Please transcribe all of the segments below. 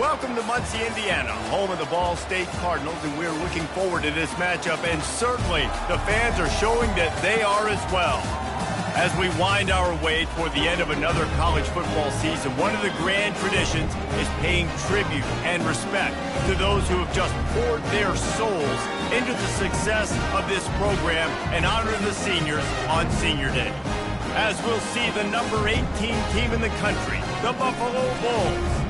Welcome to Muncie, Indiana, home of the Ball State Cardinals, and we're looking forward to this matchup, and certainly the fans are showing that they are as well. As we wind our way toward the end of another college football season, one of the grand traditions is paying tribute and respect to those who have just poured their souls into the success of this program and honor the seniors on Senior Day. As we'll see the number 18 team in the country, the Buffalo Bulls,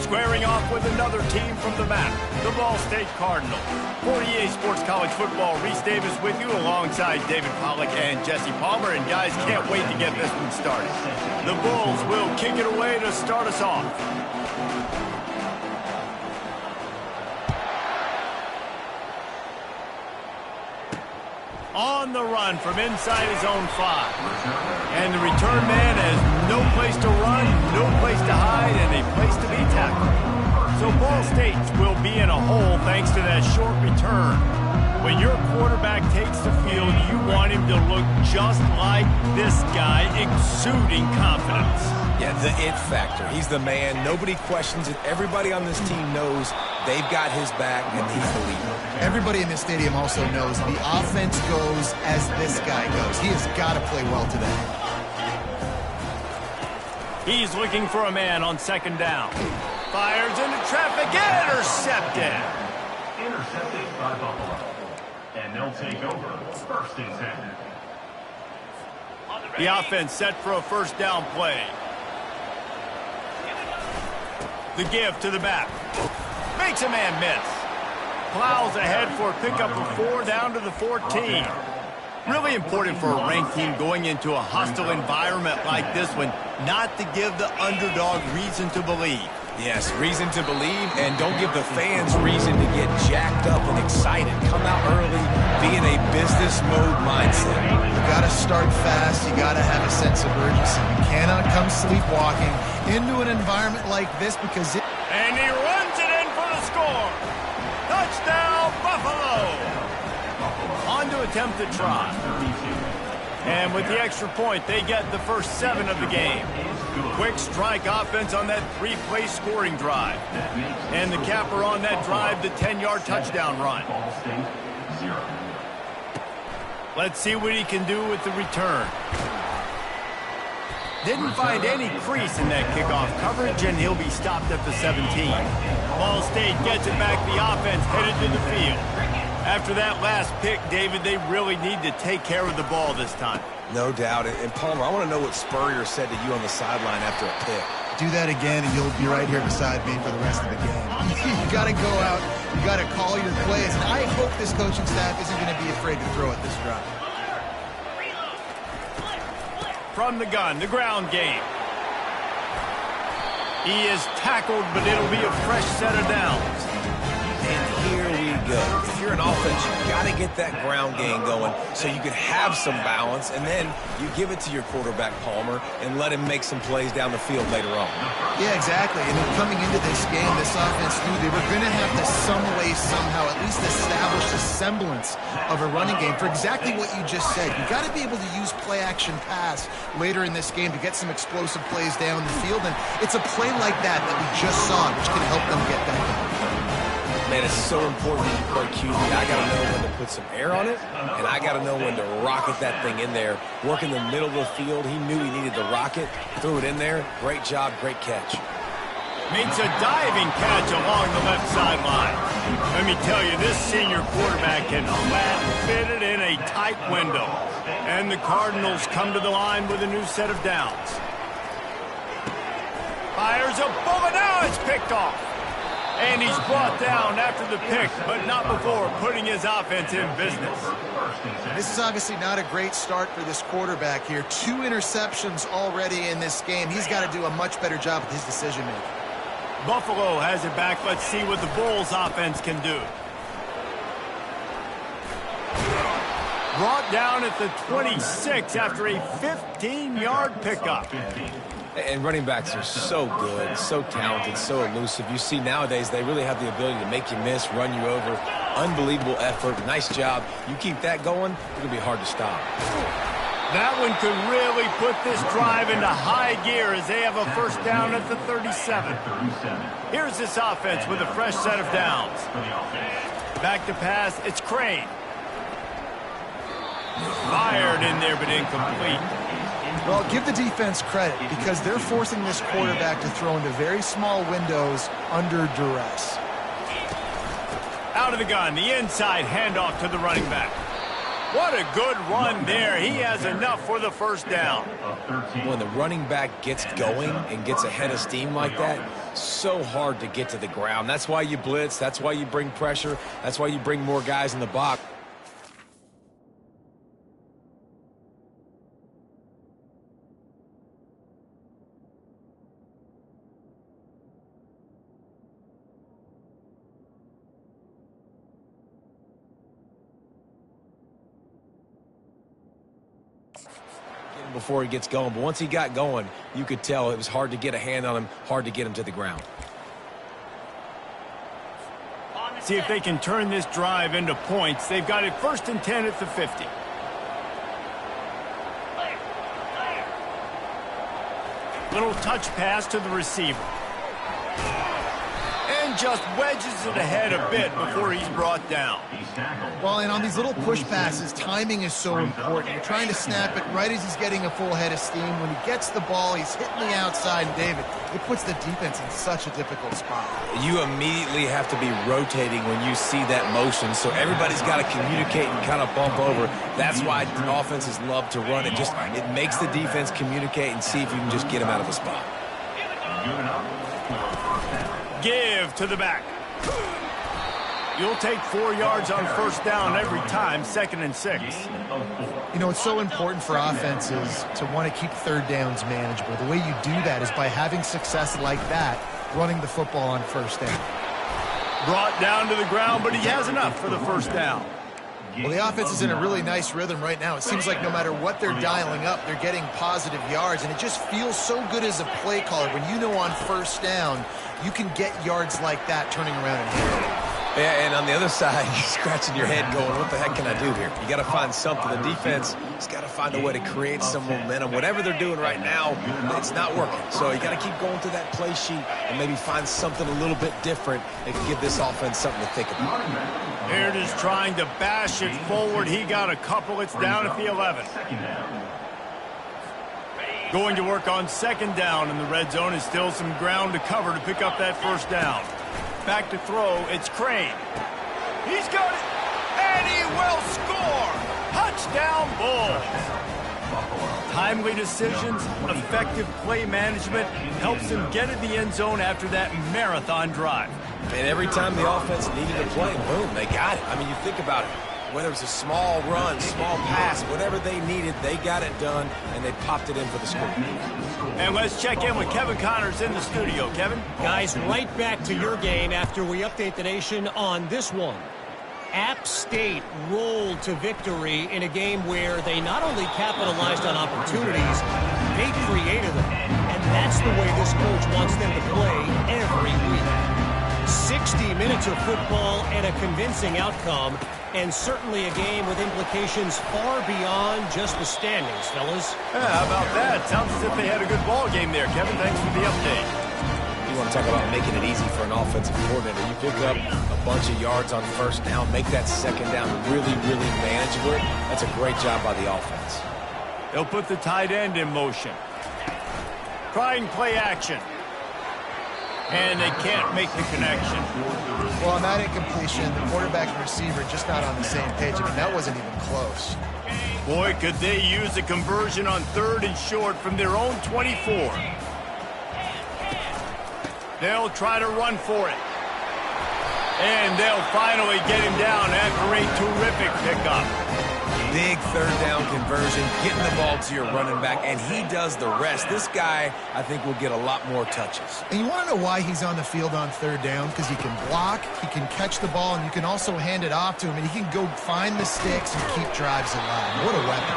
squaring off with another team from the MAC, the Ball State Cardinals. For EA Sports College Football, Reese Davis with you alongside David Pollack and Jesse Palmer. And guys, can't wait to get this one started. The Bulls will kick it away to start us off. On the run from inside his own 5. And the return man has no place to run, no place to hide, and a place to be tackled. So Ball State will be in a hole thanks to that short return. When your quarterback takes the field, you want him to look just like this guy, exuding confidence. Yeah, the it factor. He's the man. Nobody questions it. Everybody on this team knows they've got his back, and he's the leader. Everybody in this stadium also knows the offense goes as this guy goes. He has got to play well today. He's looking for a man on second down. Fires into traffic, intercepted. Intercepted by Buffalo. And they'll take over first and 10. The offense set for a first down play. The give to the back. Makes a man miss. Plows ahead for a pickup of 4 down to the 14. Really important for a ranked team going into a hostile environment like this one, not to give the underdog reason to believe. Yes, reason to believe, and don't give the fans reason to get jacked up and excited. Come out early, be in a business mode mindset. You got to start fast. You got to have a sense of urgency. You cannot come sleepwalking into an environment like this because it... And he runs it in for the score. Touchdown, Buffalo. On to attempt the try. And with the extra point, they get the first 7 of the game. Quick strike offense on that 3-play scoring drive. And the capper on that drive, the 10-yard touchdown run. Let's see what he can do with the return. Didn't find any crease in that kickoff coverage, and he'll be stopped at the 17. Ball State gets it back. The offense headed to the field. After that last pick, David, they really need to take care of the ball this time. No doubt. And Palmer, I want to know what Spurrier said to you on the sideline after a pick. Do that again, and you'll be right here beside me for the rest of the game. You got to go out. You got to call your plays. And I hope this coaching staff isn't going to be afraid to throw at this drive. From the gun, the ground game. He is tackled, but it'll be a fresh set of downs. And here we go. If you're an offense, you got to get that ground game going so you can have some balance, and then you give it to your quarterback, Palmer, and let him make some plays down the field later on. Yeah, exactly. And coming into this game, this offense knew they were going to have to some way, somehow, at least establish a semblance of a running game for exactly what you just said. You got to be able to use play-action pass later in this game to get some explosive plays down the field, and it's a play like that we just saw, which can help them get that going. Man, it's so important when you play QB. I got to know when to put some air on it, and I got to know when to rocket that thing in there. Work in the middle of the field. He knew he needed the rocket. Threw it in there. Great job, great catch. Makes a diving catch along the left sideline. Let me tell you, this senior quarterback can flat fit it in a tight window. And the Cardinals come to the line with a new set of downs. Fires a bullet. Now it's picked off. And he's brought down after the pick, but not before putting his offense in business. This is obviously not a great start for this quarterback here. 2 interceptions already in this game. He's got to do a much better job with his decision-making. Buffalo has it back. Let's see what the Bulls offense can do. Brought down at the 26 after a 15-yard pickup. And running backs are so good, so talented, so elusive. You see nowadays they really have the ability to make you miss, run you over. Unbelievable effort. Nice job. You keep that going, it'll be hard to stop. That one could really put this drive into high gear as they have a first down at the 37. Here's this offense with a fresh set of downs. Back to pass, it's Crane. Fired in there, but incomplete. Well, give the defense credit because they're forcing this quarterback to throw into very small windows under duress. Out of the gun, the inside handoff to the running back. What a good run there. He has enough for the first down. When the running back gets going and gets ahead of steam like that, so hard to get to the ground. That's why you blitz. That's why you bring pressure. That's why you bring more guys in the box. Before he gets going, but once he got going, you could tell it was hard to get a hand on him, hard to get him to the ground. See if they can turn this drive into points. They've got it 1st and 10 at the 50. Little touch pass to the receiver. And just wedges it ahead a bit before he's brought down. Well, and on these little push passes, timing is so important. You're trying to snap it right as he's getting a full head of steam. When he gets the ball, he's hitting the outside. And David, it puts the defense in such a difficult spot. You immediately have to be rotating when you see that motion, so everybody's got to communicate and kind of bump over. That's why offenses love to run it. It makes the defense communicate and see if you can just get him out of the spot. Give to the back. You'll take 4 yards on first down every time, 2nd and 6. You know, it's so important for offenses to want to keep third downs manageable. The way you do that is by having success like that, running the football on first down. Brought down to the ground, but he has enough for the first down. Well, the offense is in a really nice rhythm right now. It seems like no matter what they're dialing up, they're getting positive yards, and it just feels so good as a play caller when you know on first down you can get yards like that turning around and hitting. Yeah, and on the other side, you're scratching your head going, what the heck can I do here? You got to find something. The defense has got to find a way to create some momentum. Whatever they're doing right now, it's not working. So you got to keep going through that play sheet and maybe find something a little bit different that can give this offense something to think about. Here it is trying to bash it forward. He got a couple. It's down at the 11. Going to work on 2nd down, and the red zone is still some ground to cover to pick up that first down. Back to throw, it's Crane. He's got it, and he will score! Touchdown, Bulls! Timely decisions, effective play management helps them get in the end zone after that marathon drive. And every time the offense needed a play, boom, they got it. I mean, you think about it. Whether it's a small run, small pass, whatever they needed, they got it done, and they popped it in for the score. And let's check in with Kevin Connors in the studio. Kevin? Guys, right back to your game after we update the nation on this one. App State rolled to victory in a game where they not only capitalized on opportunities, they created them. And that's the way this coach wants them to play every week. 60 minutes of football and a convincing outcome, and certainly a game with implications far beyond just the standings, fellas. Yeah, how about that? Sounds as if they had a good ball game there. Kevin, thanks for the update. You want to talk about making it easy for an offensive coordinator. You pick up a bunch of yards on first down, make that 2nd down really, really manageable. That's a great job by the offense. They'll put the tight end in motion. Trying play action. And they can't make the connection. Well, on that incompletion, the quarterback and receiver just not on the same page. I mean, that wasn't even close. Boy, could they use a conversion on 3rd and short from their own 24. They'll try to run for it. And they'll finally get him down after a terrific pickup. Big 3rd down conversion, getting the ball to your running back, and he does the rest. This guy, I think, will get a lot more touches. And you want to know why he's on the field on 3rd down? Because he can block, he can catch the ball, and you can also hand it off to him, and he can go find the sticks and keep drives alive. What a weapon.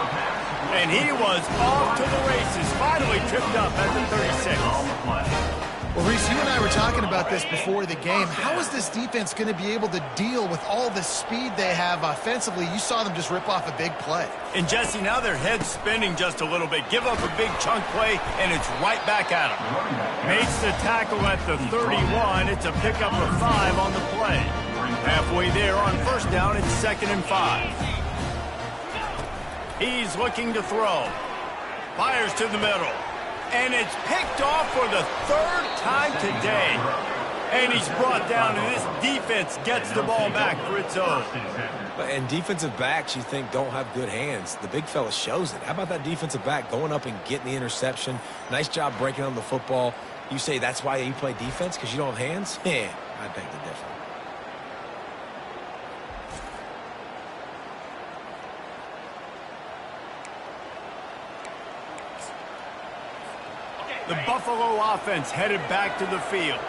And he was off to the races, finally tripped up at the 36. Well, Reese, you and I were talking about this before the game. How is this defense going to be able to deal with all the speed they have offensively? You saw them just rip off a big play. And, Jesse, now their head's spinning just a little bit. Give up a big chunk play, and it's right back at them. Makes the tackle at the 31. It's a pickup of 5 on the play. Halfway there on first down, it's 2nd and 5. He's looking to throw. Fires to the middle. And it's picked off for the 3rd time today. And he's brought down, and this defense gets the ball back for its own. And defensive backs, you think, don't have good hands. The big fella shows it. How about that defensive back going up and getting the interception? Nice job breaking on the football. You say that's why you play defense, because you don't have hands? Yeah, I beg to differ. The Buffalo offense headed back to the field.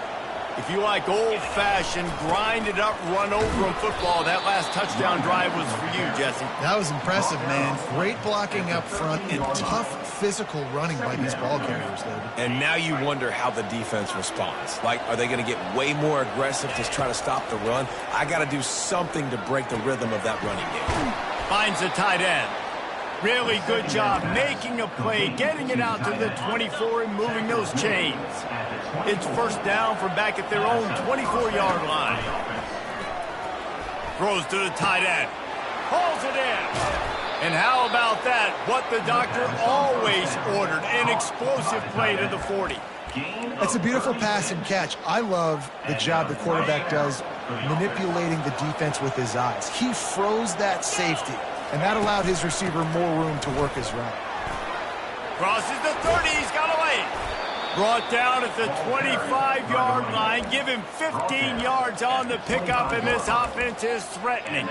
If you like old-fashioned, grind-it-up, run-over-'em football, that last touchdown drive was for you, Jesse. That was impressive, man. Great blocking up front and tough physical running by these ball carriers, David. And now you wonder how the defense responds. Like, are they going to get way more aggressive to try to stop the run? I got to do something to break the rhythm of that running game. Finds a tight end. Really good job making a play, getting it out to the 24 and moving those chains. It's first down from back at their own 24-yard line. Throws to the tight end. Hauls it in. And how about that? What the doctor always ordered, an explosive play to the 40. It's a beautiful pass and catch. I love the job the quarterback does manipulating the defense with his eyes. He froze that safety, and that allowed his receiver more room to work his route. Crosses the 30. He's got away. Brought down at the 25-yard line. Give him 15 yards on the pickup, and this offense is threatening.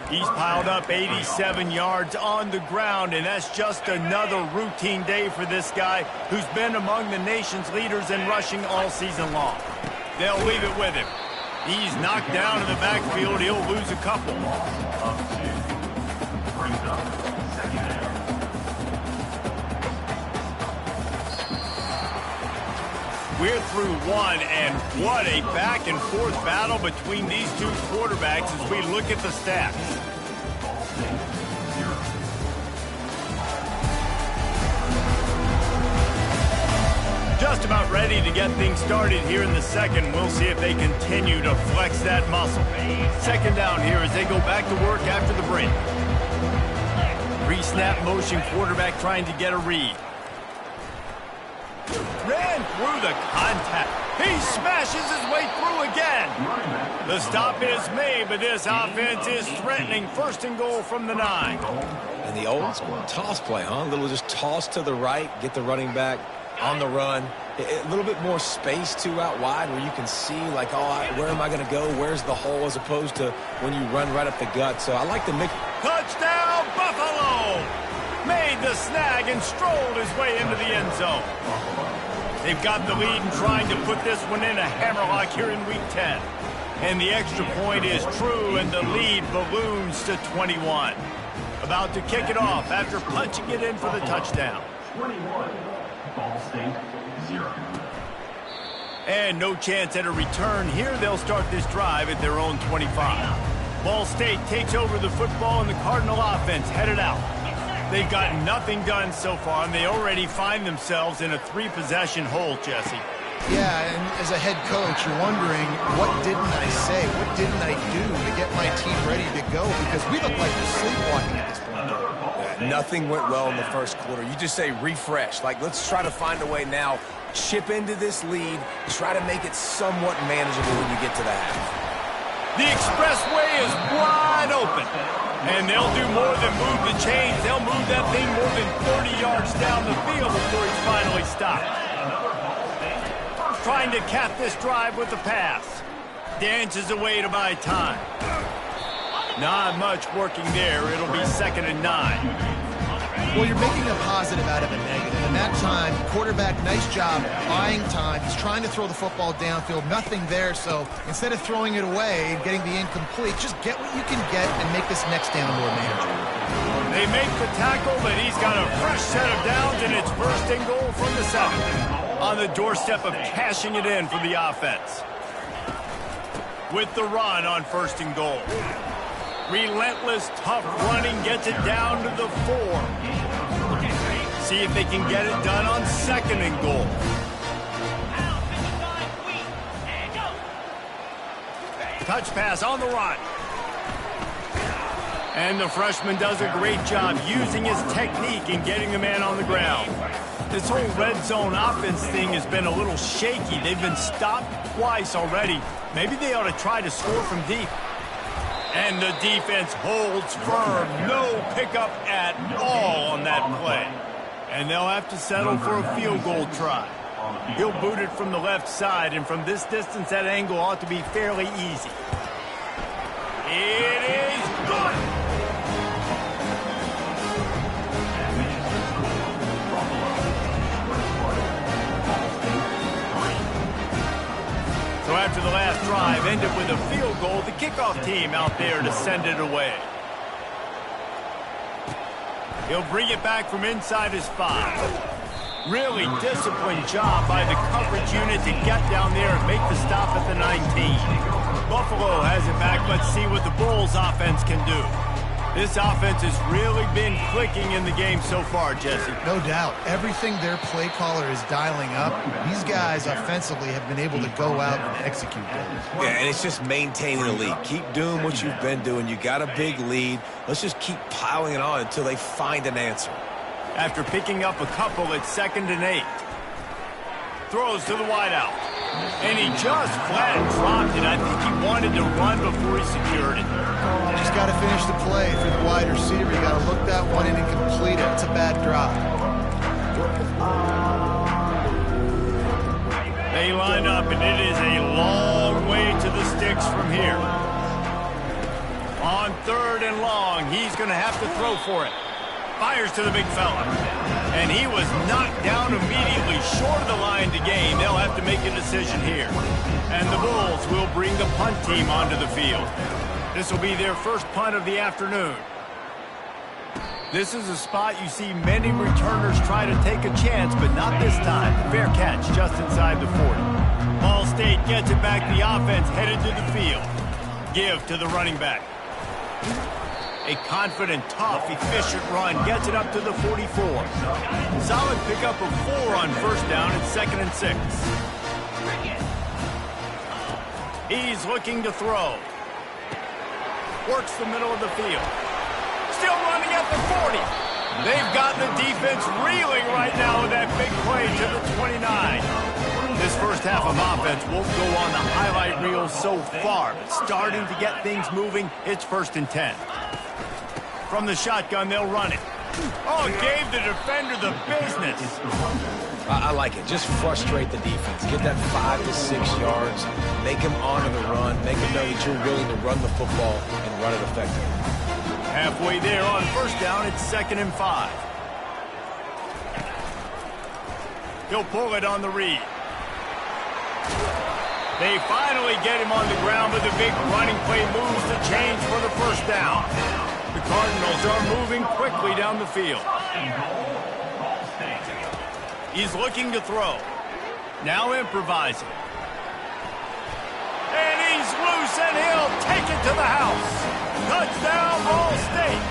He's piled up 87 yards on the ground, and that's just another routine day for this guy who's been among the nation's leaders in rushing all season long. They'll leave it with him. He's knocked down in the backfield. He'll lose a couple. We're through one, and what a back-and-forth battle between these two quarterbacks as we look at the stats. Just about ready to get things started here in the second. We'll see if they continue to flex that muscle. Second down here as they go back to work after the break. Pre-snap motion quarterback trying to get a read. Ran through the contact. He smashes his way through again. The stop is made, but this offense is threatening. First and goal from the 9. And the old school toss play, huh? A little just toss to the right, get the running back on the run. A little bit more space, too, out wide where you can see, like, oh, where am I going to go? Where's the hole, as opposed to when you run right up the gut. So I like the mix. Touchdown, Buffalo! Made the snag and strolled his way into the end zone. They've got the lead and trying to put this one in a hammerlock here in Week 10. And the extra point is true, and the lead balloons to 21. About to kick it off after punching it in for the touchdown. 21, Ball State 0. And no chance at a return here. They'll start this drive at their own 25. Ball State takes over the football, and the Cardinal offense headed out. They've got nothing done so far, and they already find themselves in a 3-possession hole, Jesse. Yeah, and as a head coach, you're wondering, what didn't I say? What didn't I do to get my team ready to go? Because we look like we're sleepwalking at this point. Yeah, nothing went well in the first quarter. You just say refresh. Like, let's try to find a way now. Chip into this lead. Try to make it somewhat manageable when you get to the half. The expressway is wide open. And they'll do more than move the chains. They'll move that thing more than 30 yards down the field before he's finally stopped. Trying to cap this drive with the pass. Dances away to buy time. Not much working there. It'll be 2nd and 9. Well, you're making a positive out of a negative. And that time, quarterback, nice job buying time. He's trying to throw the football downfield. Nothing there, so instead of throwing it away and getting the incomplete, just get what you can get and make this next down more manageable. They make the tackle, but he's got a fresh set of downs, and it's first and goal from the 7. On the doorstep of cashing it in for the offense. With the run on first and goal. Relentless, tough running gets it down to the 4. See if they can get it done on second and goal. Touch pass on the run. And the freshman does a great job using his technique and getting the man on the ground. This whole red zone offense thing has been a little shaky. They've been stopped twice already. Maybe they ought to try to score from deep. And the defense holds firm. No pickup at all on that play. And they'll have to settle for a field goal try. He'll boot it from the left side, and from this distance, that angle ought to be fairly easy. It is good! So after the last drive ended with a field goal, the kickoff team out there to send it away. He'll bring it back from inside his 5. Really disciplined job by the coverage unit to get down there and make the stop at the 19. Buffalo has it back. Let's see what the Bulls offense can do. This offense has really been clicking in the game so far, Jesse. No doubt. Everything their play caller is dialing up, these guys offensively have been able to go out and execute them. Yeah, and it's just maintaining the lead. Keep doing what you've been doing. You got a big lead. Let's just keep piling it on until they find an answer. After picking up a couple, it's 2nd and 8. Throws to the wideout. And he just flat dropped it. I think he wanted to run before he secured it. Just got to finish the play. If you're the wide receiver, you got to look that one in and complete it. It's a bad drop. They line up, and it is a long way to the sticks from here. On 3rd and long, he's going to have to throw for it. Fires to the big fella. And he was knocked down immediately short of the line to gain. They'll have to make a decision here. And the Bulls will bring the punt team onto the field. This will be their first punt of the afternoon. This is a spot you see many returners try to take a chance, but not this time. Fair catch just inside the 40. Ball State gets it back. The offense headed to the field. Give to the running back. A confident, tough, efficient run gets it up to the 44. Solid pickup of 4 on first down. It's 2nd and 6. He's looking to throw. Works the middle of the field. Still running at the 40. They've got the defense reeling right now with that big play to the 29. This first half of offense won't go on the highlight reel so far, but starting to get things moving, it's 1st and 10. From the shotgun, they'll run it. Oh, gave the defender the business. I like it. Just frustrate the defense. Get that 5 to 6 yards. Make them honor the run. Make them know that you're willing to run the football and run it effectively. Halfway there on first down, it's 2nd and 5. He'll pull it on the read. They finally get him on the ground, but the big running play moves the chains for the first down. The Cardinals are moving quickly down the field. He's looking to throw. Now improvising. And he's loose, and he'll take it to the house. Touchdown, Ball State.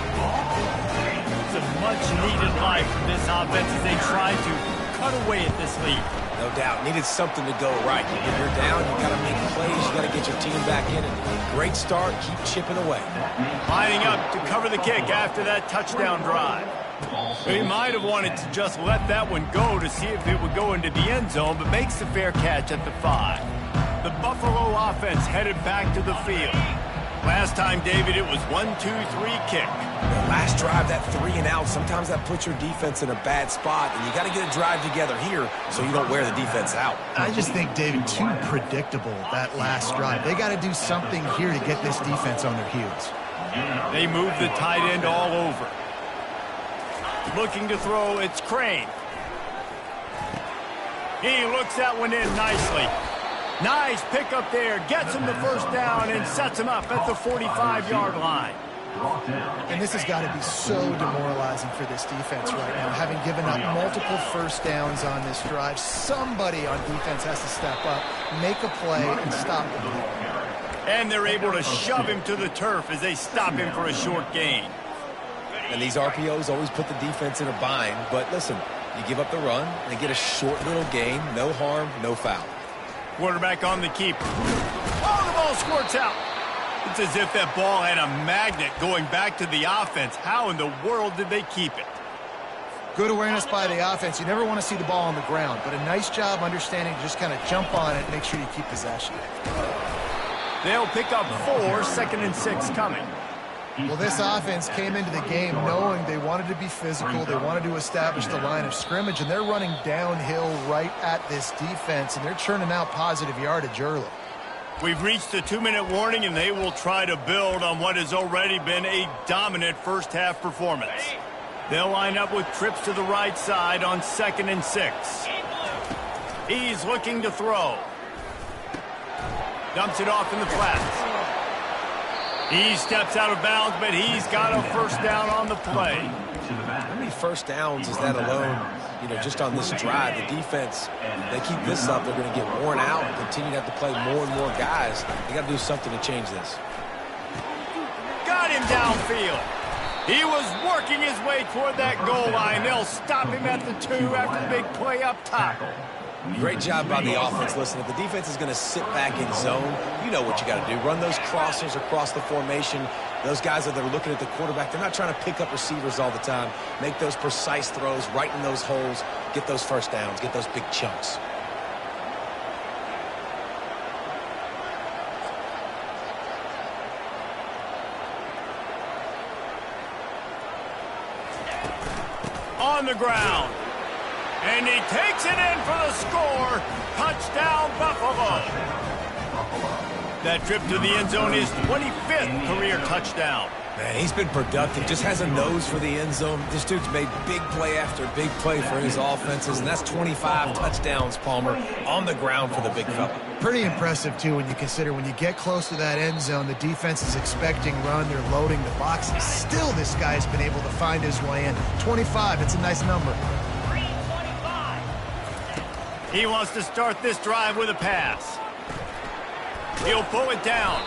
It's a much-needed life for this offense as they try to cut away at this lead. No doubt. Needed something to go right. If you're down, you got to make plays. You got to get your team back in it. Great start. Keep chipping away. Lining up to cover the kick after that touchdown drive. He might have wanted to just let that one go to see if it would go into the end zone, but makes the fair catch at the 5. The Buffalo offense headed back to the field. Last time, David, it was 1-2-3 kick. The last drive, that 3 and out, sometimes that puts your defense in a bad spot, and you got to get a drive together here so you don't wear the defense out. I just think, David, too predictable, that last drive. They got to do something here to get this defense on their heels. They move the tight end all over. Looking to throw, it's Crane. He looks that one in nicely. Nice pickup there. Gets him the first down and sets him up at the 45-yard line. And this has got to be so demoralizing for this defense right now, having given up multiple first downs on this drive. Somebody on defense has to step up, make a play, and stop the play. And they're able to shove him to the turf as they stop him for a short gain. And these RPOs always put the defense in a bind. But listen, you give up the run, they get a short little gain, no harm, no foul. Quarterback on the keeper. Oh, the ball squirts out. It's as if that ball had a magnet going back to the offense. How in the world did they keep it? Good awareness by the offense. You never want to see the ball on the ground, but a nice job understanding to just kind of jump on it and make sure you keep possession. They'll pick up 4, 2nd and 6 coming. Well, this offense came into the game knowing they wanted to be physical, they wanted to establish the line of scrimmage, and they're running downhill right at this defense, and they're churning out positive yardage early. We've reached the 2-minute warning, and they will try to build on what has already been a dominant first-half performance. They'll line up with trips to the right side on 2nd and 6. He's looking to throw. Dumps it off in the flats. He steps out of bounds, but he's got a first down on the play. How many first downs is that alone, just on this drive? The defense, they keep this up, they're going to get worn out and continue to have to play more and more guys. They got to do something to change this. Got him downfield. He was working his way toward that goal line. They'll stop him at the 2 after the big play up top. Great job by the offense. Listen, if the defense is going to sit back in zone, you know what you got to do. Run those crossers across the formation. Those guys that are looking at the quarterback, they're not trying to pick up receivers all the time. Make those precise throws right in those holes. Get those first downs. Get those big chunks. On the ground. And he takes it in for the score. Touchdown, Buffalo. That trip to the end zone is 25th career touchdown. Man, he's been productive. Just has a nose for the end zone. This dude's made big play after big play for his offenses, and that's 25 touchdowns, Palmer, on the ground for the big fella. Pretty impressive, too, when you consider when you get close to that end zone, the defense is expecting run, they're loading the box, and still this guy's been able to find his way in. 25, it's a nice number. He wants to start this drive with a pass. He'll pull it down.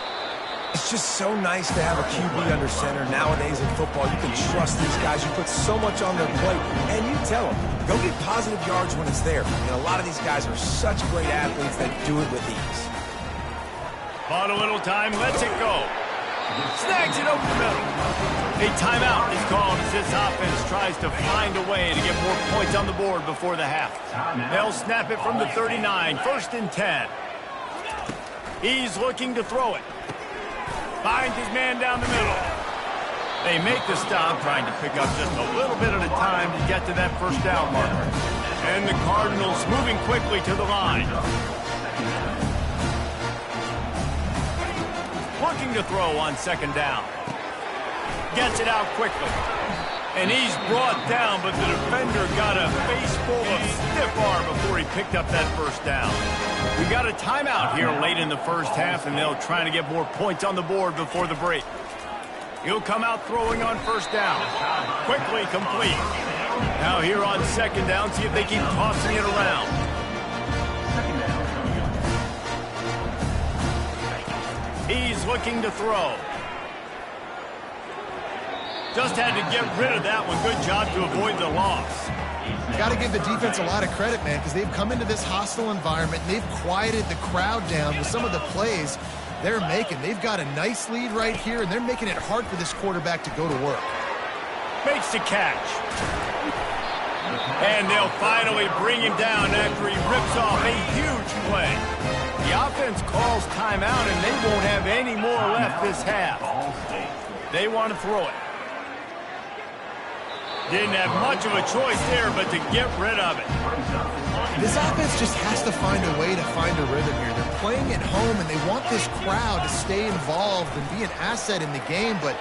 It's just so nice to have a QB under center nowadays in football. You can trust these guys. You put so much on their plate, and you tell them, go get positive yards when it's there. And a lot of these guys are such great athletes that do it with ease. Bought a little time, lets it go. Snags it over the middle. A timeout is called as this offense tries to find a way to get more points on the board before the half. They'll snap it from the 39, 1st and 10. He's looking to throw it. Finds his man down the middle. They make the stop, trying to pick up just a little bit at a time to get to that first down marker. And the Cardinals moving quickly to the line. Looking to throw on 2nd down. Gets it out quickly. And he's brought down, but the defender got a face full of stiff arm before he picked up that first down. We got a timeout here late in the first half, and they'll try to get more points on the board before the break. He'll come out throwing on 1st down. Quickly complete. Now here on 2nd down, see if they keep tossing it around. He's looking to throw. Just had to get rid of that one. Good job to avoid the loss. Got to give the defense a lot of credit, man, because they've come into this hostile environment, and they've quieted the crowd down with some of the plays they're making. They've got a nice lead right here, and they're making it hard for this quarterback to go to work. Makes the catch. And they'll finally bring him down after he rips off a huge play. The offense calls timeout, and they won't have any more left this half. They want to throw it. Didn't have much of a choice there, but to get rid of it. This offense just has to find a way to find a rhythm here. They're playing at home, and they want this crowd to stay involved and be an asset in the game, but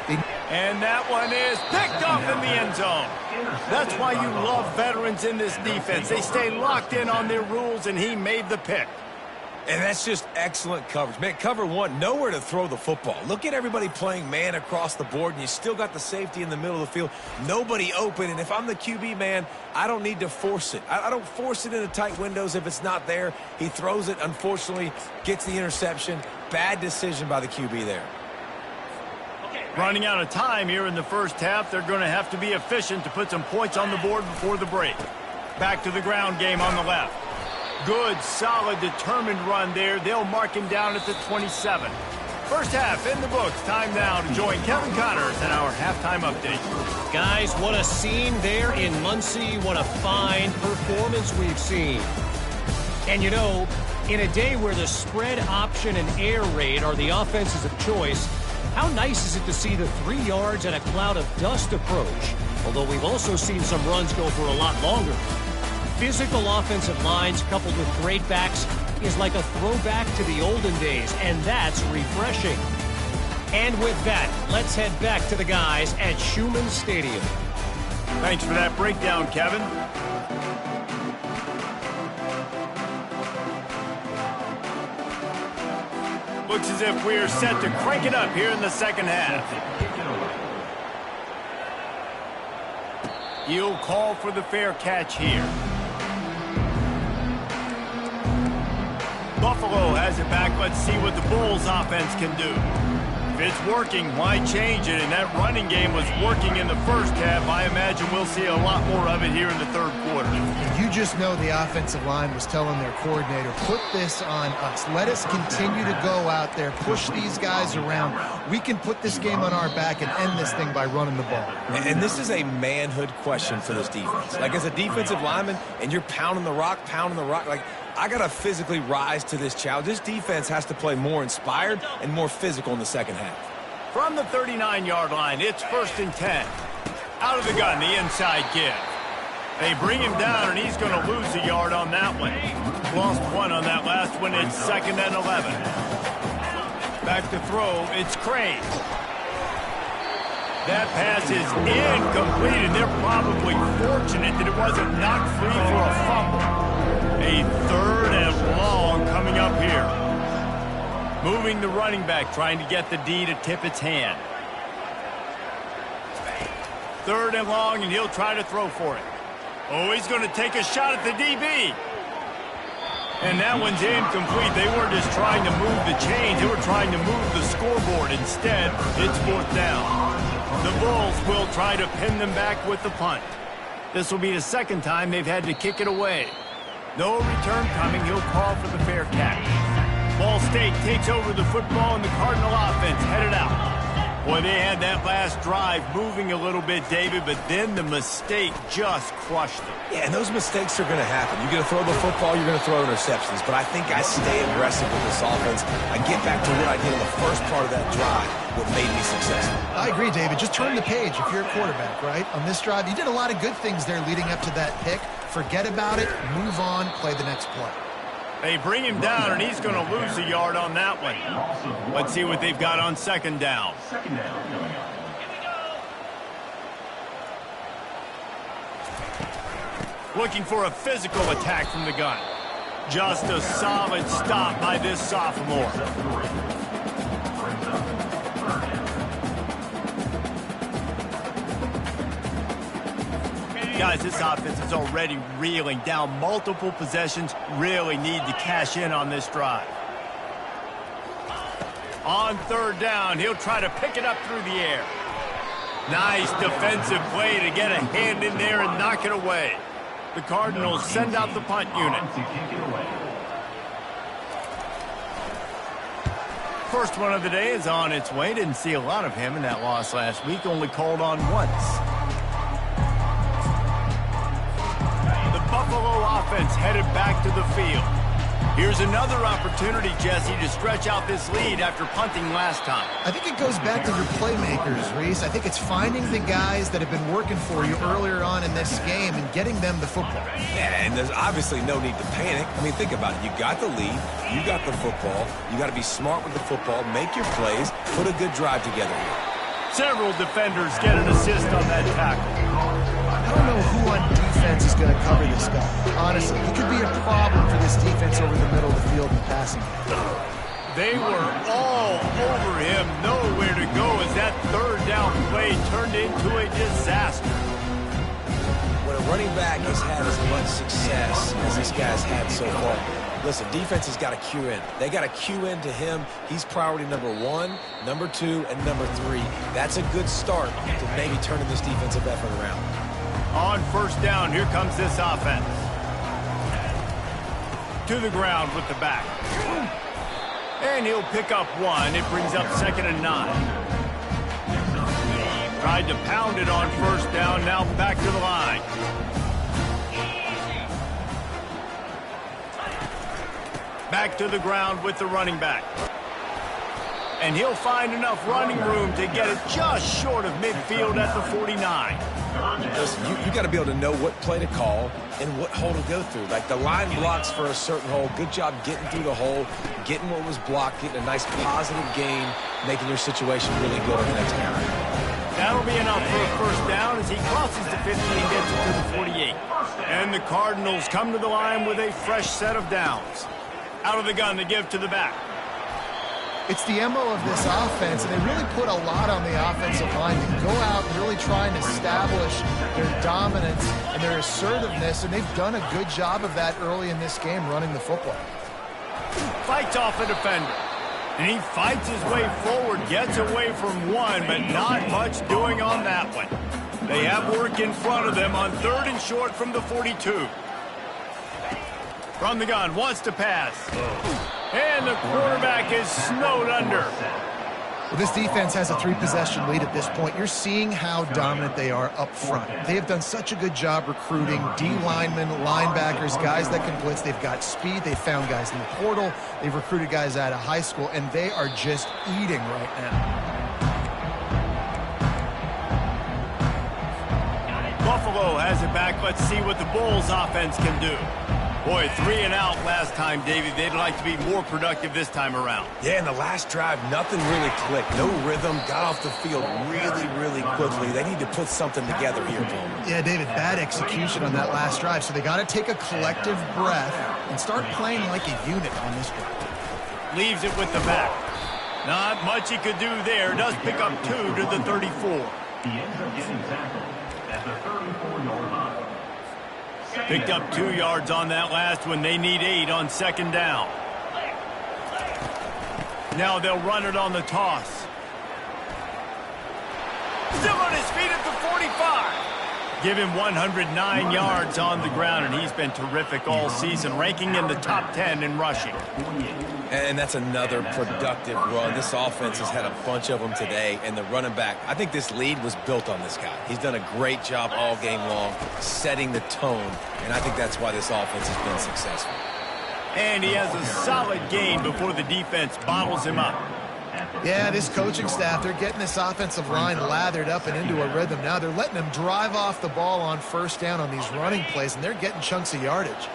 they... And that one is picked off in the end zone. That's why you love veterans in this defense. They stay locked in on their rules, and he made the pick. And that's just excellent coverage. Man, cover one, nowhere to throw the football. Look at everybody playing man across the board, and you still got the safety in the middle of the field. Nobody open, and if I'm the QB, man, I don't need to force it. I don't force it into tight windows if it's not there. He throws it, unfortunately, gets the interception. Bad decision by the QB there. Running out of time here in the first half. They're going to have to be efficient to put some points on the board before the break. Back to the ground game on the left. Good, solid, determined run there. They'll mark him down at the 27. First half in the books. Time now to join Kevin Connors and our halftime update. Guys, what a scene there in Muncie. What a fine performance we've seen. And you know, in a day where the spread option and air raid are the offenses of choice, how nice is it to see the 3 yards and a cloud of dust approach? Although we've also seen some runs go for a lot longer. Physical offensive lines coupled with great backs is like a throwback to the olden days, and that's refreshing. And with that, let's head back to the guys at Schumann Stadium. Thanks for that breakdown, Kevin. Looks as if we're set to crank it up here in the second half. He'll call for the fair catch here. Buffalo has it back. Let's see what the Bulls offense can do. If it's working, why change it? And that running game was working in the first half. I imagine we'll see a lot more of it here in the third quarter. You just know the offensive line was telling their coordinator, put this on us. Let us continue to go out there, push these guys around. We can put this game on our back and end this thing by running the ball. And this is a manhood question for this defense. Like, as a defensive lineman, and you're pounding the rock, like, I got to physically rise to this challenge. This defense has to play more inspired and more physical in the second half. From the 39-yard line, it's 1st and 10. Out of the gun, the inside give. They bring him down, and he's going to lose a yard on that one. Lost one on that last one. It's 2nd and 11. Back to throw. It's Crane. That pass is incomplete, and they're probably fortunate that it wasn't knocked free for a fumble. A 3rd and long coming up here. Moving the running back, trying to get the D to tip its hand. 3rd and long, and he'll try to throw for it. Oh, he's going to take a shot at the DB. And that one's incomplete. They weren't just trying to move the chains. They were trying to move the scoreboard. Instead, it's 4th down. The Bulls will try to pin them back with the punt. This will be the second time they've had to kick it away. No return coming. He'll call for the fair catch. Ball State takes over the football, and the Cardinal offense headed out. Boy, they had that last drive moving a little bit, David, but then the mistake just crushed them. Yeah, and those mistakes are going to happen. You're going to throw the football, you're going to throw interceptions. But I think I stay aggressive with this offense. I get back to what I did in the first part of that drive, what made me successful. I agree, David. Just turn the page if you're a quarterback, right? On this drive, you did a lot of good things there leading up to that pick. Forget about it, move on, play the next play. They bring him down, and he's going to lose a yard on that one. Let's see what they've got on 2nd down. Looking for a physical attack from the gun. Just a solid stop by this sophomore. Guys, this offense is already reeling down multiple possessions. Really need to cash in on this drive. On 3rd down, he'll try to pick it up through the air. Nice defensive play to get a hand in there and knock it away. The Cardinals send out the punt unit. First one of the day is on its way. Didn't see a lot of him in that loss last week. Only called on once. Buffalo offense headed back to the field. Here's another opportunity, Jesse, to stretch out this lead after punting last time. I think it goes back to your playmakers, Reese. I think it's finding the guys that have been working for you earlier on in this game and getting them the football. Yeah, and there's obviously no need to panic. I mean, think about it. You got the lead. You got the football. You got to be smart with the football, make your plays, put a good drive together here. Several defenders get an assist on that tackle. I don't know who on defense defense is going to cover this guy. Honestly, he could be a problem for this defense over the middle of the field in the passing game. They were all over him, nowhere to go as that third down play turned into a disaster. When a running back has had as much success as this guy's had so far, listen, defense has got to cue in. They got to cue in to him. He's priority number 1, number 2, and number 3. That's a good start to maybe turning this defensive effort around. On first down, here comes this offense. To the ground with the back. And he'll pick up 1. It brings up 2nd and 9. Tried to pound it on first down, now back to the line. Back to the ground with the running back. And he'll find enough running room to get it just short of midfield at the 49. Listen, you got to be able to know what play to call and what hole to go through. Like the line blocks for a certain hole. Good job getting through the hole, getting what was blocked, getting a nice positive gain, making your situation really good on the next down. That'll be enough for a first down as he crosses the 50 and gets it to the 48. And the Cardinals come to the line with a fresh set of downs. Out of the gun to give to the back. It's the MO of this offense, and they really put a lot on the offensive line. They go out and really try and establish their dominance and their assertiveness, and they've done a good job of that early in this game running the football. Fights off a defender. And he fights his way forward, gets away from 1, but not much doing on that one. They have work in front of them on 3rd and short from the 42. From the gun, wants to pass. And the quarterback is snowed under. Well, this defense has a 3-possession lead at this point. You're seeing how dominant they are up front. They have done such a good job recruiting D-linemen, linebackers, guys that can blitz. They've got speed. They've found guys in the portal. They've recruited guys out of high school, and they are just eating right now. Buffalo has it back. Let's see what the Bulls offense can do. Boy, 3 and out last time, David. They'd like to be more productive this time around. Yeah, in the last drive, nothing really clicked. No rhythm. Got off the field really, really quickly. They need to put something together here, Paul. Yeah, David, bad execution on that last drive. So they got to take a collective breath and start playing like a unit on this one. Leaves it with the back. Not much he could do there. Does pick up 2 to the 34. He ends up getting tackled at the 34-yard line. Picked up 2 yards on that last one. They need 8 on 2nd down. Now they'll run it on the toss. Still on his feet at the 45. Give him 109 yards on the ground, and he's been terrific all season, ranking in the top 10 in rushing. And that's another productive run. This offense has had a bunch of them today, and the running back, I think this lead was built on this guy. He's done a great job all game long, setting the tone, and I think that's why this offense has been successful. And he has a solid gain before the defense bottles him up. Yeah, this coaching staff, they're getting this offensive line lathered up and into a rhythm. Now they're letting them drive off the ball on first down on these running plays, and they're getting chunks of yardage.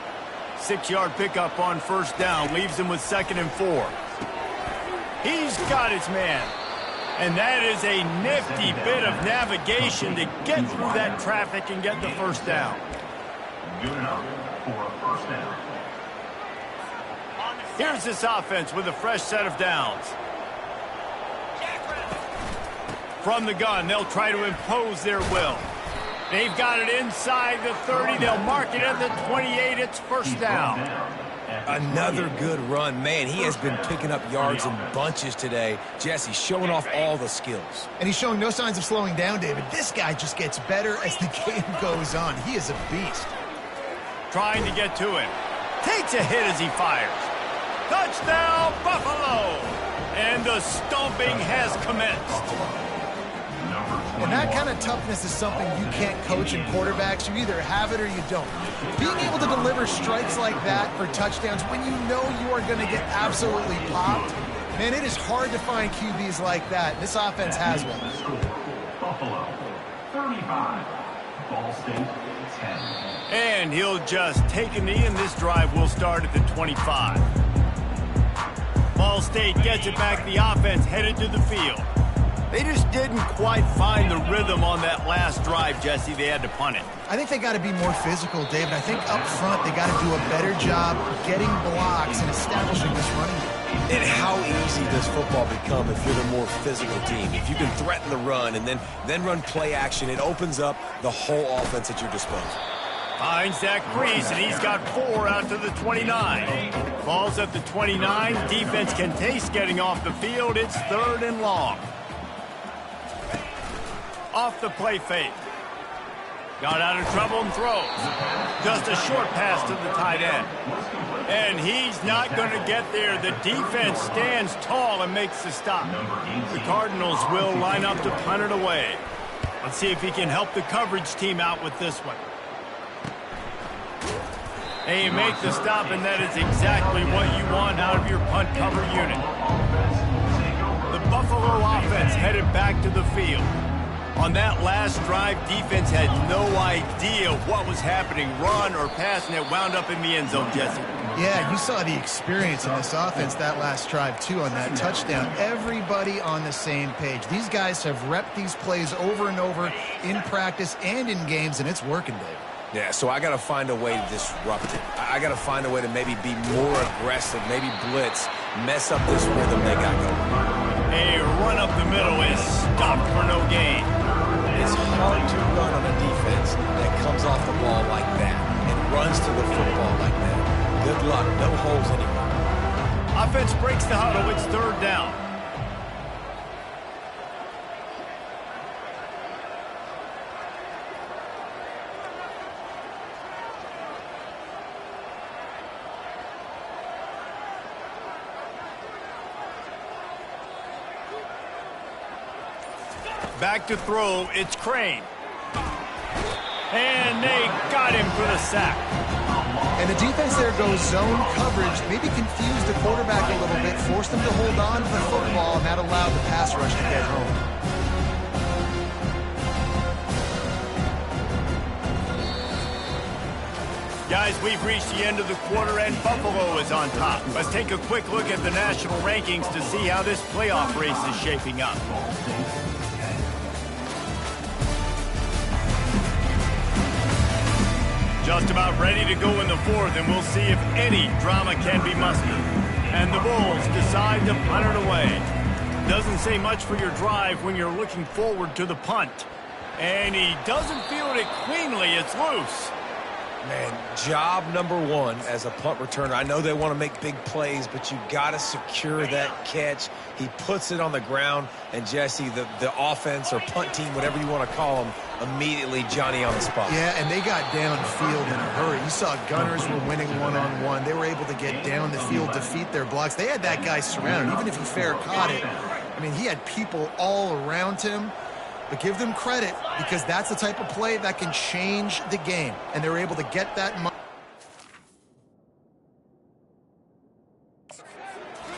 6-yard pickup on first down, leaves him with 2nd and 4. He's got his man. And that is a nifty bit of navigation to get through that traffic and get the first down. Good enough for a first down. Here's this offense with a fresh set of downs. From the gun, they'll try to impose their will. They've got it inside the 30. They'll mark it at the 28. It's first down. Another good run. Man, he has been picking up yards in bunches today. Jesse showing off all the skills. And he's showing no signs of slowing down, David. This guy just gets better as the game goes on. He is a beast. Trying to get to it. Takes a hit as he fires. Touchdown, Buffalo! And the stomping has commenced. And that kind of toughness is something you can't coach in quarterbacks. You either have it or you don't. Being able to deliver strikes like that for touchdowns when you know you are going to get absolutely popped, man, it is hard to find QBs like that. This offense has one. Buffalo, 35. Ball State, 10. And he'll just take a knee, and this drive will start at the 25. Ball State gets it back. The offense headed to the field. They just didn't quite find the rhythm on that last drive, Jesse. They had to punt it. I think they got to be more physical, David. I think up front they got to do a better job getting blocks and establishing this running game. And how easy does football become if you're the more physical team? If you can threaten the run and then run play action, it opens up the whole offense at your disposal. Finds that crease, and he's got 4 out to the 29. Falls at the 29. Defense can taste getting off the field. It's 3rd and long. Off the play fake. Got out of trouble and throws. Just a short pass to the tight end. And he's not going to get there. The defense stands tall and makes the stop. The Cardinals will line up to punt it away. Let's see if he can help the coverage team out with this one. And you make the stop, and that is exactly what you want out of your punt cover unit. The Buffalo offense headed back to the field. On that last drive, defense had no idea what was happening, run or pass, and it wound up in the end zone, Jesse. Yeah, you saw the experience in this offense that last drive, too, on that touchdown. Everybody on the same page. These guys have repped these plays over and over in practice and in games, and it's working, Dave. Yeah, so I got to find a way to disrupt it. I got to find a way to maybe be more aggressive, maybe blitz, mess up this rhythm they got going. A run up the middle is stopped for no gain. It's hard to run on a defense that comes off the ball like that and runs to the football like that. Good luck. No holes anywhere. Offense breaks the huddle. It's 3rd down. Back to throw, it's Crane. And they got him for the sack. And the defense there goes zone coverage, maybe confused the quarterback a little bit, forced him to hold on to the football, and that allowed the pass rush to get home. Guys, we've reached the end of the quarter, and Buffalo is on top. Let's take a quick look at the national rankings to see how this playoff race is shaping up. Just about ready to go in the 4th, and we'll see if any drama can be mustered. And the Bulls decide to punt it away. Doesn't say much for your drive when you're looking forward to the punt. And he doesn't field it cleanly. It's loose. Man, job number 1 as a punt returner. I know they want to make big plays, but you got to secure that catch. He puts it on the ground, and Jesse, the offense or punt team, whatever you want to call them, immediately Johnny on the spot. Yeah, and they got downfield in a hurry. You saw Gunners were winning one-on-one. They were able to get down the field, defeat their blocks. They had that guy surrounded. Even if he fair caught it, I mean, he had people all around him. But give them credit, because that's the type of play that can change the game. And they were able to get that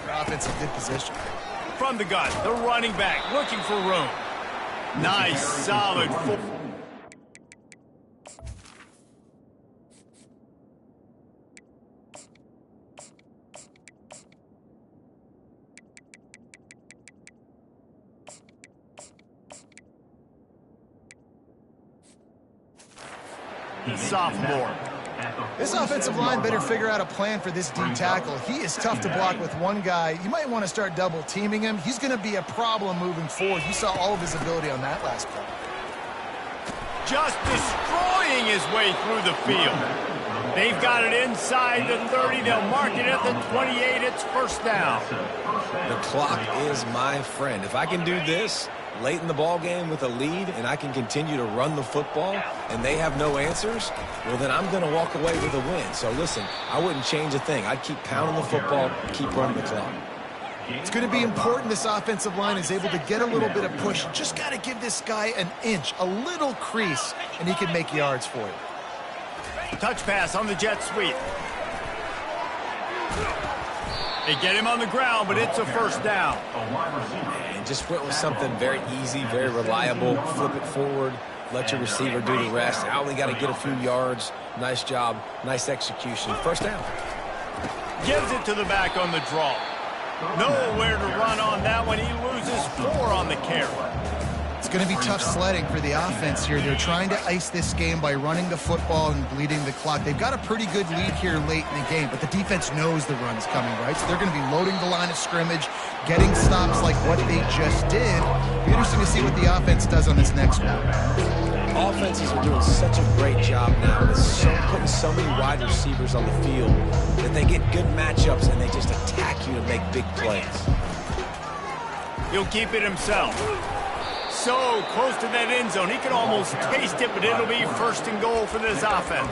offense in good position. From the gun, the running back looking for room. Nice, solid foot. Sophomore. This offensive line better figure out a plan for this D tackle. He is tough to block with one guy. You might want to start double teaming him. He's going to be a problem moving forward. You saw all of his ability on that last play. Just destroying his way through the field. They've got it inside the 30. They'll mark it at the 28. It's 1st down. The clock is my friend. If I can do this late in the ball game with a lead and I can continue to run the football and they have no answers, well, then I'm going to walk away with a win. So, listen, I wouldn't change a thing. I'd keep pounding the football, keep running the clock. It's going to be important this offensive line is able to get a little bit of push. You just got to give this guy an inch, a little crease, and he can make yards for you. Touch pass on the jet sweep. They get him on the ground, but it's a 1st down. And just went with something very easy, very reliable. Flip it forward, let your receiver do the rest. I only got to get a few yards. Nice job, nice execution. 1st down. Gives it to the back on the draw. Nowhere to run on that one. He loses 4 on the carry. It's going to be tough sledding for the offense here. They're trying to ice this game by running the football and bleeding the clock. They've got a pretty good lead here late in the game, but the defense knows the run's coming, right? So they're going to be loading the line of scrimmage, getting stops like what they just did. It'll be interesting to see what the offense does on this next one. Offenses are doing such a great job now with putting so many wide receivers on the field that they get good matchups and they just attack you to make big plays. He'll keep it himself. So close to that end zone. He can almost taste it, but it'll be first and goal for this offense.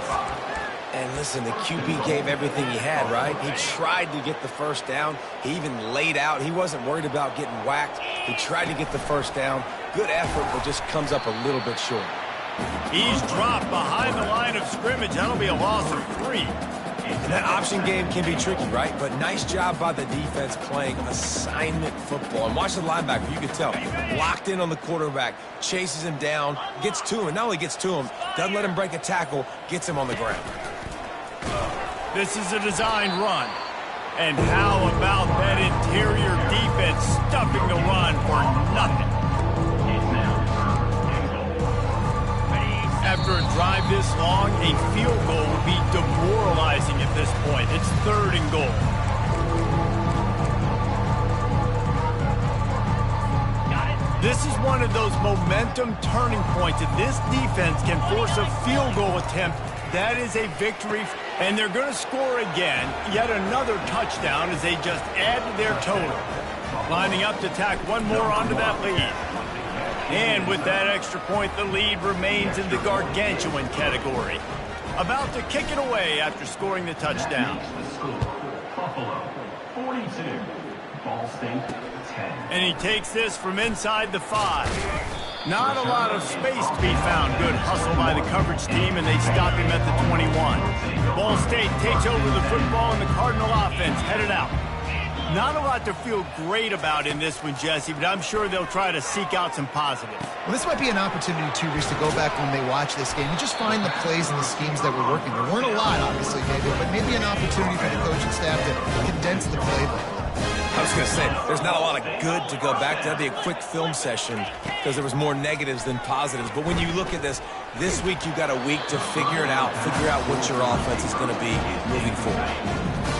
And listen, the QB gave everything he had, right? He tried to get the first down. He even laid out. He wasn't worried about getting whacked. He tried to get the first down. Good effort, but just comes up a little bit short. He's dropped behind the line of scrimmage. That'll be a loss of 3. And that option game can be tricky, right? But nice job by the defense playing assignment football. And watch the linebacker. You can tell. Locked in on the quarterback. Chases him down. Gets to him. Not only gets to him, doesn't let him break a tackle. Gets him on the ground. This is a design run. And how about that interior defense stuffing the run for nothing? After a drive this long, a field goal would be demoralizing at this point. It's 3rd and goal. This is one of those momentum turning points. If this defense can force a field goal attempt, that is a victory. And they're going to score again. Yet another touchdown as they just add to their total. Lining up to tack one more onto that lead. And with that extra point, the lead remains in the gargantuan category. About to kick it away after scoring the touchdown. Buffalo, 42. Ball State, 10. And he takes this from inside the 5. Not a lot of space to be found. Good hustle by the coverage team, and they stop him at the 21. Ball State takes over the football, and the Cardinal offense headed out. Not a lot to feel great about in this one, Jesse, but I'm sure they'll try to seek out some positives. Well, this might be an opportunity, too, Reese, to go back when they watch this game and just find the plays and the schemes that were working. There weren't a lot, obviously, David, but maybe an opportunity for the coaching staff to condense the playbook. I was going to say, there's not a lot of good to go back to. That'd be a quick film session because there was more negatives than positives. But when you look at this week you've got a week to figure it out, figure out what your offense is going to be moving forward.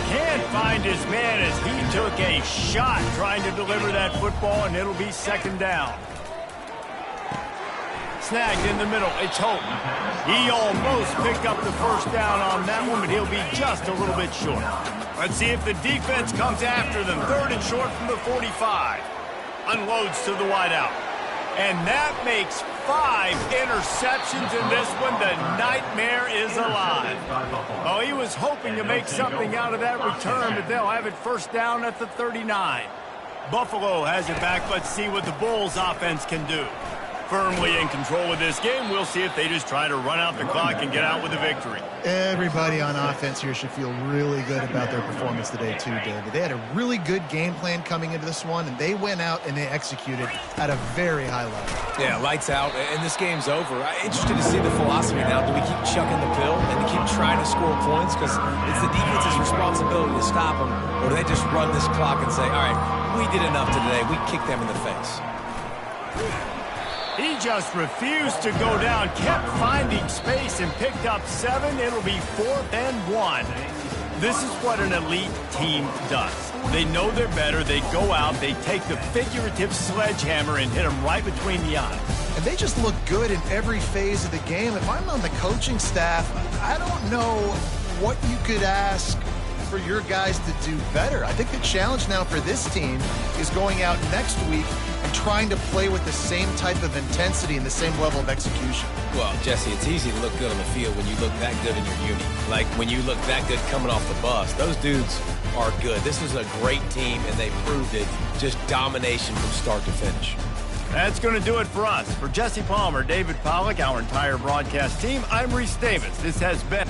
Can't find his man as he took a shot trying to deliver that football, and it'll be 2nd down. Snagged in the middle. It's Hope. He almost picked up the first down on that one, but he'll be just a little bit short. Let's see if the defense comes after them. 3rd and short from the 45. Unloads to the wideout. And that makes 5 interceptions in this one. The nightmare is alive. Oh, he was hoping to make something out of that return, but they'll have it first down at the 39. Buffalo has it back. Let's see what the Bulls offense can do. Firmly in control of this game. We'll see if they just try to run out the clock and get out with a victory. Everybody on offense here should feel really good about their performance today, too, David. They had a really good game plan coming into this one, and they went out and they executed at a very high level. Yeah, lights out, and this game's over. I'm interested to see the philosophy now. Do we keep chucking the pill and keep trying to score points? Because it's the defense's responsibility to stop them, or do they just run this clock and say, all right, we did enough today. We kicked them in the face. He just refused to go down, kept finding space, and picked up 7. It'll be 4th and 1. This is what an elite team does. They know they're better. They go out. They take the figurative sledgehammer and hit them right between the eyes. And they just look good in every phase of the game. If I'm on the coaching staff, I don't know what you could ask for your guys to do better. I think the challenge now for this team is going out next week and trying to play with the same type of intensity and the same level of execution. Well, Jesse, it's easy to look good on the field when you look that good in your uni. Like when you look that good coming off the bus. Those dudes are good. This is a great team, and they proved it. Just domination from start to finish. That's going to do it for us. For Jesse Palmer, David Pollack, our entire broadcast team, I'm Reese Davis. This has been